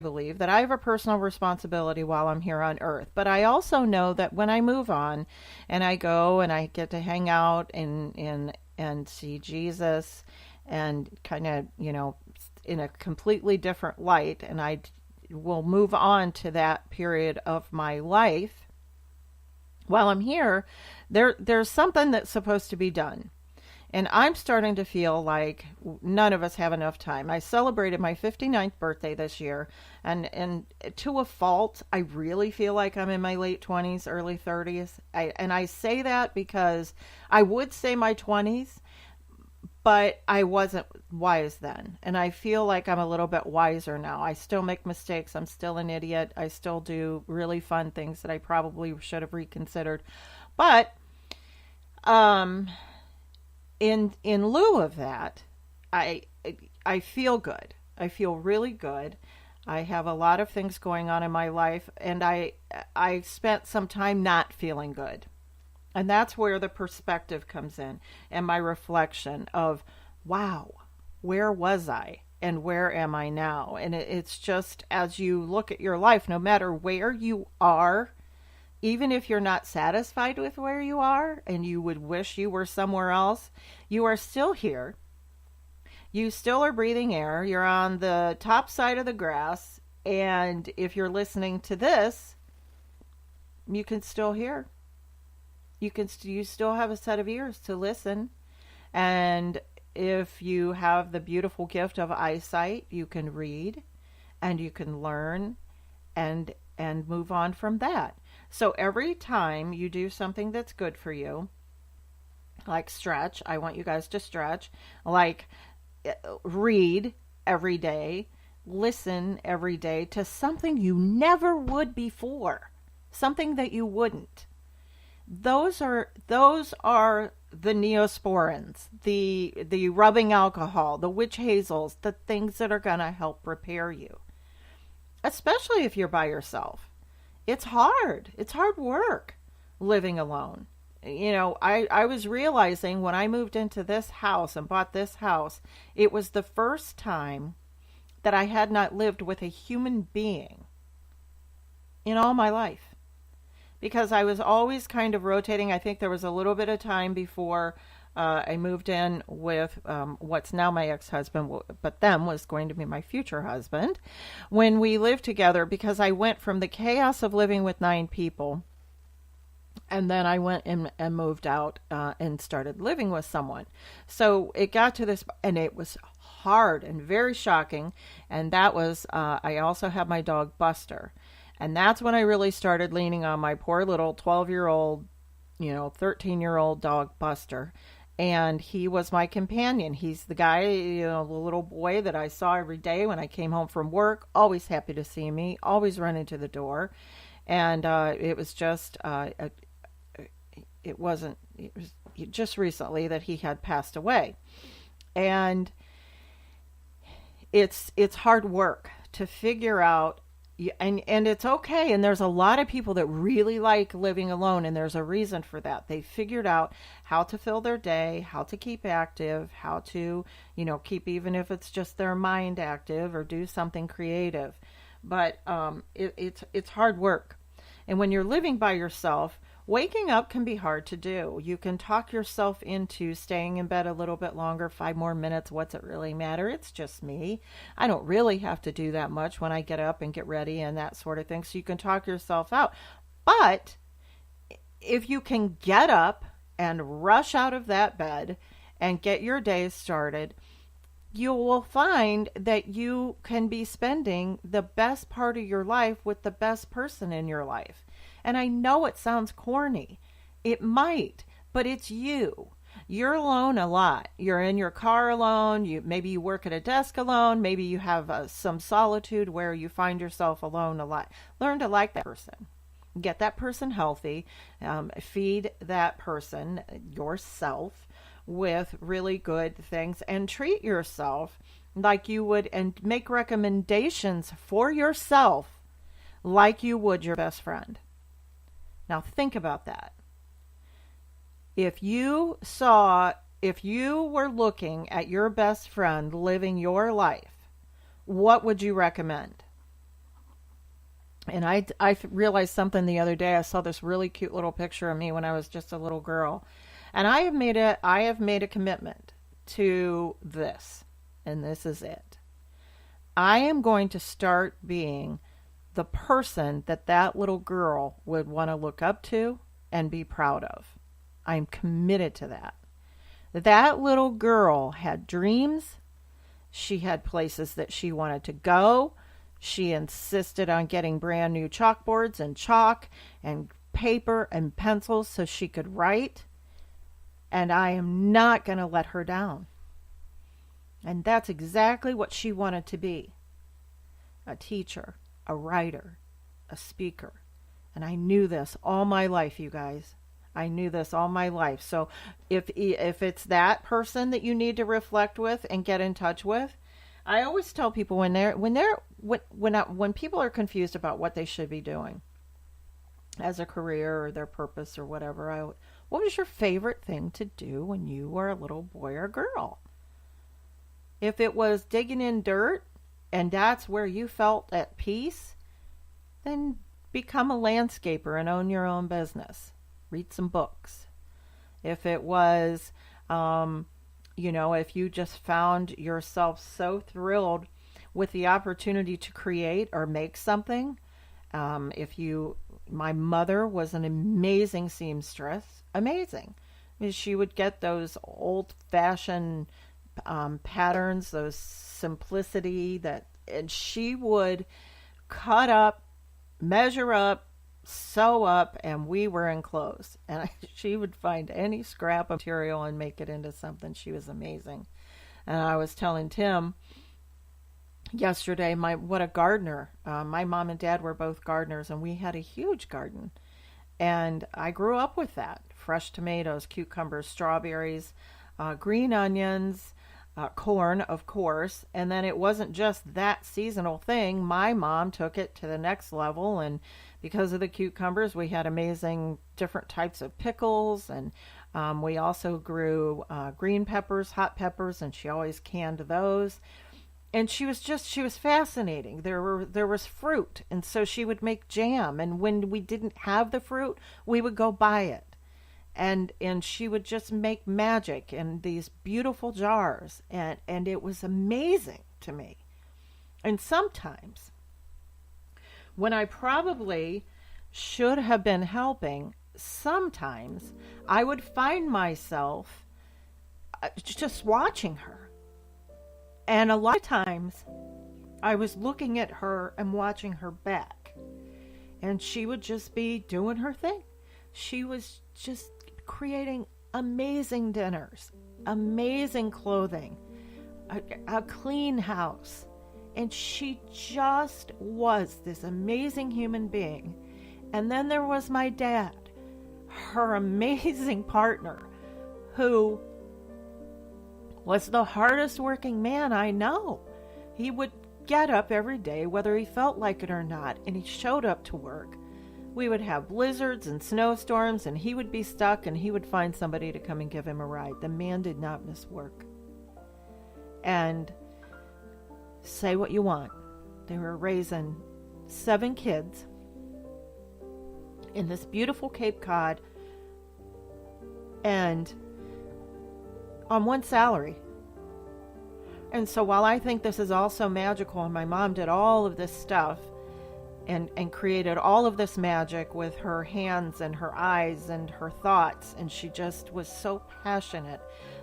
believe that I have a personal responsibility while I'm here on earth. But I also know that when I move on and I go and I get to hang out and see Jesus and kind of, in a completely different light, and I will move on to that period of my life. While I'm here, there's something that's supposed to be done. And I'm starting to feel like none of us have enough time. I celebrated my 59th birthday this year, and to a fault, I really feel like I'm in my late 20s, early 30s. And I say that because I would say my 20s, but I wasn't wise then. And I feel like I'm a little bit wiser now. I still make mistakes. I'm still an idiot. I still do really fun things that I probably should have reconsidered. But um in lieu of that, I I feel good. I feel really good. I have a lot of things going on in my life, and I spent some time not feeling good. And that's where the perspective comes in, and my reflection of, wow, where was I? And where am I now? And it's just as you look at your life, no matter where you are, even if you're not satisfied with where you are and you would wish you were somewhere else, you are still here. You still are breathing air. You're on the top side of the grass. And if you're listening to this, you can still hear. You still have a set of ears to listen. And if you have the beautiful gift of eyesight, you can read and you can learn and move on from that. So every time you do something that's good for you, like stretch, I want you guys to stretch, like read every day, listen every day to something you never would before, something that you wouldn't. Those are the neosporins, the rubbing alcohol, the witch hazels, the things that are going to help repair you, especially if you're by yourself. It's hard. It's hard work living alone. I was realizing when I moved into this house and bought this house, it was the first time that I had not lived with a human being in all my life. Because I was always kind of rotating. I think there was a little bit of time before I moved in with what's now my ex-husband, but then was going to be my future husband, when we lived together, because I went from the chaos of living with 9 people, and then I went and moved out and started living with someone. So it got to this, and it was hard and very shocking, and that was, I also have my dog Buster. And that's when I really started leaning on my poor little 12-year-old, 13-year-old dog Buster. And he was my companion. He's the guy, the little boy that I saw every day when I came home from work, always happy to see me, always running to the door. And it was just, it wasn't, it was just recently that he had passed away. And it's hard work to figure out. And it's okay. And there's a lot of people that really like living alone, and there's a reason for that. They figured out how to fill their day, how to keep active, how to, keep, even if it's just their mind active, or do something creative. But it's hard work. And when you're living by yourself, waking up can be hard to do. You can talk yourself into staying in bed a little bit longer, 5 more minutes. What's it really matter? It's just me. I don't really have to do that much when I get up and get ready and that sort of thing. So you can talk yourself out. But if you can get up and rush out of that bed and get your day started, you will find that you can be spending the best part of your life with the best person in your life. And I know it sounds corny. It might, but it's you. You're alone a lot. You're in your car alone. Maybe you work at a desk alone. Maybe you have some solitude where you find yourself alone a lot. Learn to like that person. Get that person healthy. Feed that person, yourself, with really good things, and treat yourself like you would, and make recommendations for yourself like you would your best friend. Now think about that. If you were looking at your best friend living your life, what would you recommend? And I realized something the other day. I saw this really cute little picture of me when I was just a little girl. And I have made a commitment to this. And this is it. I am going to start being the person that that little girl would want to look up to and be proud of. I'm committed to that. That little girl had dreams. She had places that she wanted to go. She insisted on getting brand new chalkboards and chalk and paper and pencils so she could write. And I am not going to let her down. And that's exactly what she wanted to be: a teacher, a writer, a speaker. And I knew this all my life, you guys. I knew this all my life. So if it's that person that you need to reflect with and get in touch with, I always tell people when people are confused about what they should be doing as a career or their purpose or whatever, what was your favorite thing to do when you were a little boy or girl? If it was digging in dirt and that's where you felt at peace, then become a landscaper and own your own business. Read some books. If it was, if you just found yourself so thrilled with the opportunity to create or make something, my mother was an amazing seamstress, amazing. I mean, she would get those old-fashioned patterns, those simplicity and she would cut up, measure up, sew up, and we were in clothes. And she would find any scrap of material and make it into something. She was amazing. And I was telling Tim yesterday, what a gardener. My mom and dad were both gardeners, and we had a huge garden. And I grew up with that. Fresh tomatoes, cucumbers, strawberries, green onions, corn, of course. And then it wasn't just that seasonal thing. My mom took it to the next level, and because of the cucumbers, we had amazing different types of pickles, and we also grew green peppers, hot peppers, and she always canned those. And she was fascinating. There was fruit, and so she would make jam, and when we didn't have the fruit, we would go buy it. And she would just make magic in these beautiful jars, and it was amazing to me. And sometimes when I probably should have been helping, sometimes I would find myself just watching her. And a lot of times I was looking at her and watching her back, and she would just be doing her thing. She was just creating amazing dinners, amazing clothing, a clean house. And she just was this amazing human being. And then there was my dad, her amazing partner, who was the hardest working man I know. He would get up every day, whether he felt like it or not, and he showed up to work. We would have blizzards and snowstorms, and he would be stuck, and he would find somebody to come and give him a ride. The man did not miss work. And say what you want, they were raising 7 kids in this beautiful Cape Cod, and on one salary. And so while I think this is all so magical, and my mom did all of this stuff and created all of this magic with her hands and her eyes and her thoughts, and she just was so passionate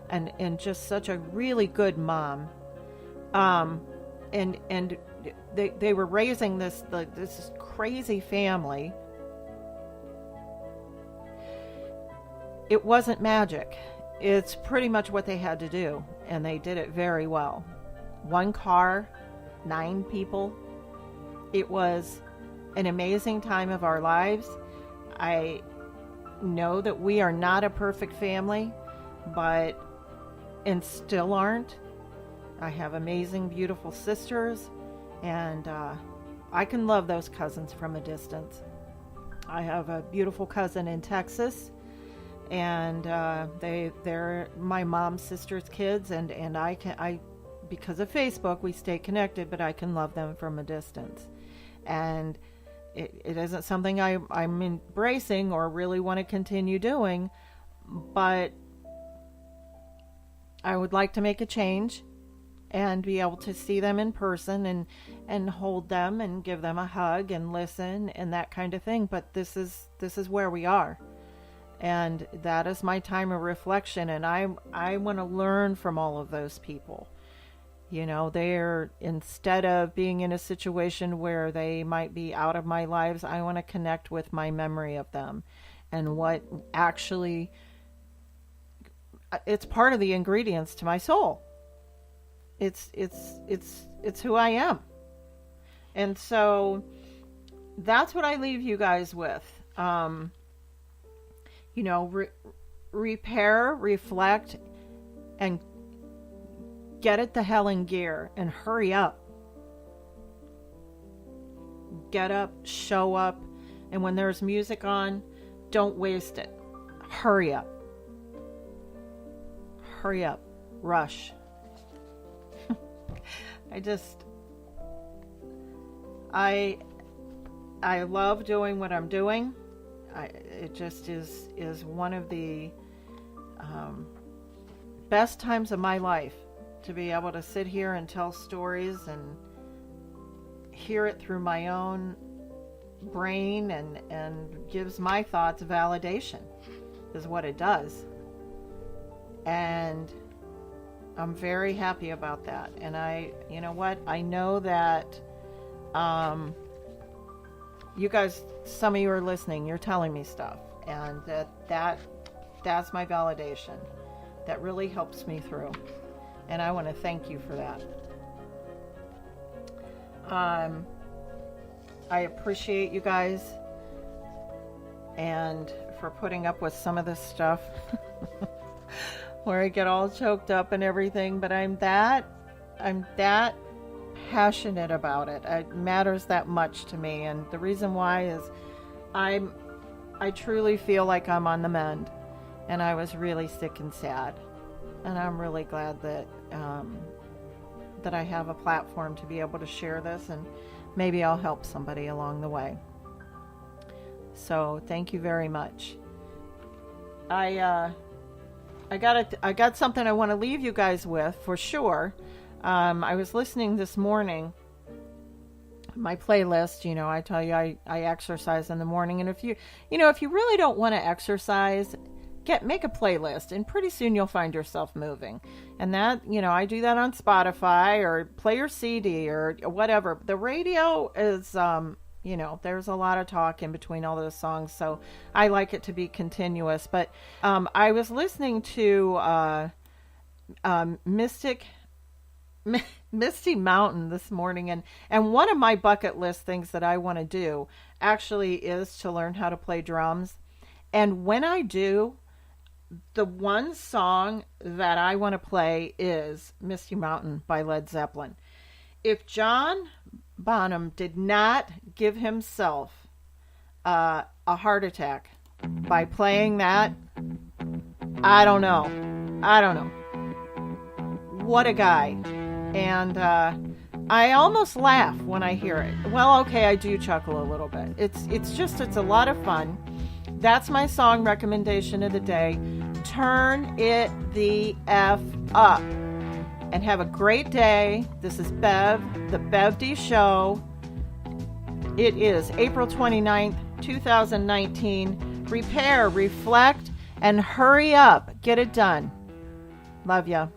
and just such a really good mom. And they were raising this crazy family. It wasn't magic. It's pretty much what they had to do, and they did it very well. 1 car, 9 people. It was an amazing time of our lives. I know that we are not a perfect family, and still aren't. I have amazing, beautiful sisters, and I can love those cousins from a distance. I have a beautiful cousin in Texas, and they're my mom's sister's kids, and I because of Facebook we stay connected, but I can love them from a distance. And it isn't something I'm embracing or really want to continue doing, but I would like to make a change and be able to see them in person and hold them and give them a hug and listen and that kind of thing. But this is where we are. And that is my time of reflection, and I want to learn from all of those people. You know, they're, instead of being in a situation where they might be out of my lives, I want to connect with my memory of them and what actually, it's part of the ingredients to my soul. It's who I am. And so that's what I leave you guys with. You know, repair, reflect, and get it the hell in gear and hurry up. Get up, show up, and when there's music on, don't waste it. Hurry up. Hurry up. Rush. I love doing what I'm doing. It just is one of the best times of my life to be able to sit here and tell stories and hear it through my own brain and gives my thoughts validation, is what it does. And I'm very happy about that. And you know what? I know that you guys, some of you are listening, you're telling me stuff, and that's my validation. That really helps me through, and I want to thank you for that. I appreciate you guys and for putting up with some of this stuff where I get all choked up and everything, but I'm that passionate about it. It matters that much to me, and the reason why is I truly feel like I'm on the mend, and I was really sick and sad, and I'm really glad that that I have a platform to be able to share this, and maybe I'll help somebody along the way. So thank you very much. I got something I want to leave you guys with for sure. I was listening this morning, my playlist, you know, I tell you, I exercise in the morning. And if you really don't want to exercise, make a playlist, and pretty soon you'll find yourself moving. And that, you know, I do that on Spotify or play your CD or whatever. The radio is, you know, there's a lot of talk in between all those songs, so I like it to be continuous. But I was listening to Misty Mountain this morning, and one of my bucket list things that I want to do actually is to learn how to play drums. And when I do, the one song that I want to play is Misty Mountain by Led Zeppelin. If John Bonham did not give himself a heart attack by playing that, I don't know. What a guy. And I almost laugh when I hear it. Well, okay, I do chuckle a little bit. It's a lot of fun. That's my song recommendation of the day. Turn it the F up. And have a great day. This is Bev, the Bev D Show. It is April 29th, 2019. Repair, reflect, and hurry up. Get it done. Love ya.